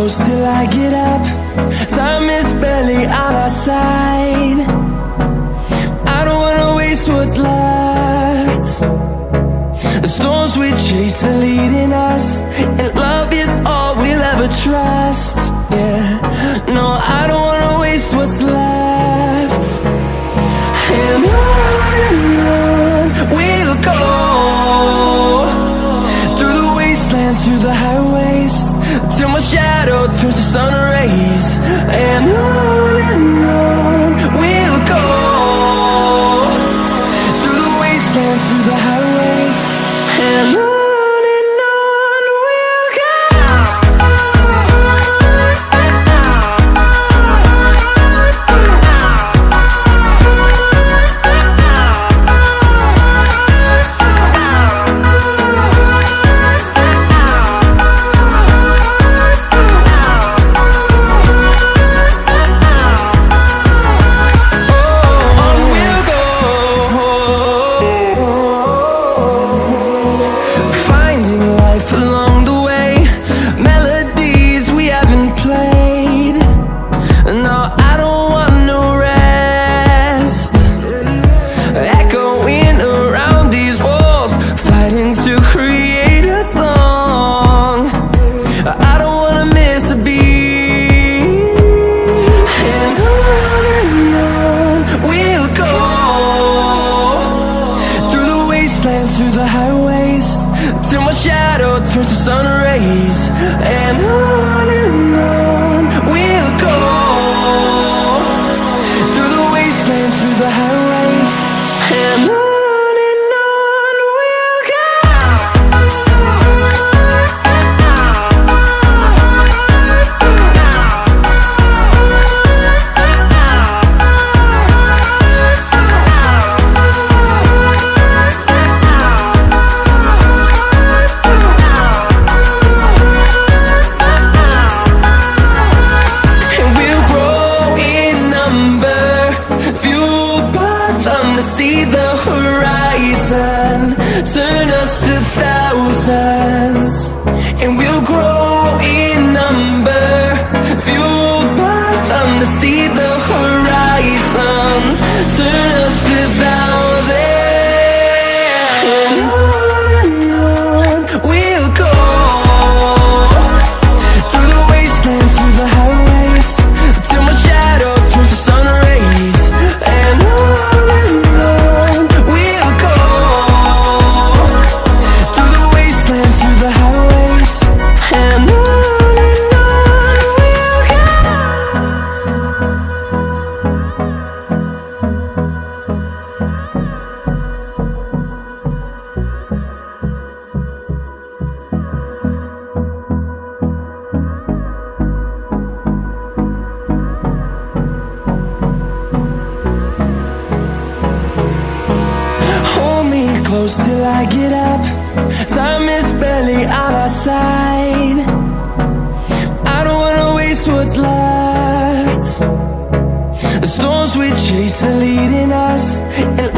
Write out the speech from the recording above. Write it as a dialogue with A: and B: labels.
A: close till I get up. Time is barely on our side. I don't wanna waste what's left. The storms we chase are leading us, and love is all we'll ever trust. Yeah, no, I don't wanna waste what's left. And on we'll go, through the wastelands, through the highways, till my shadow turns to sun rays. And on we'll go, through the wastelands, through the highways, and on we'll go. Through the highways, till my shadow turns to sun rays. And on we'll go, through the wastelands, through the highways, and on we'll go. See the horizon, turn us to thousands, and we'll grow in number, fueled by them to see the horizon, turn us to thousands. And on we'll go, through the wastelands, through the highways, till my shadow turns to sun rays. And close till I get up. Time is barely on our side. I don't wanna waste what's left. The storms we chase are leading us, and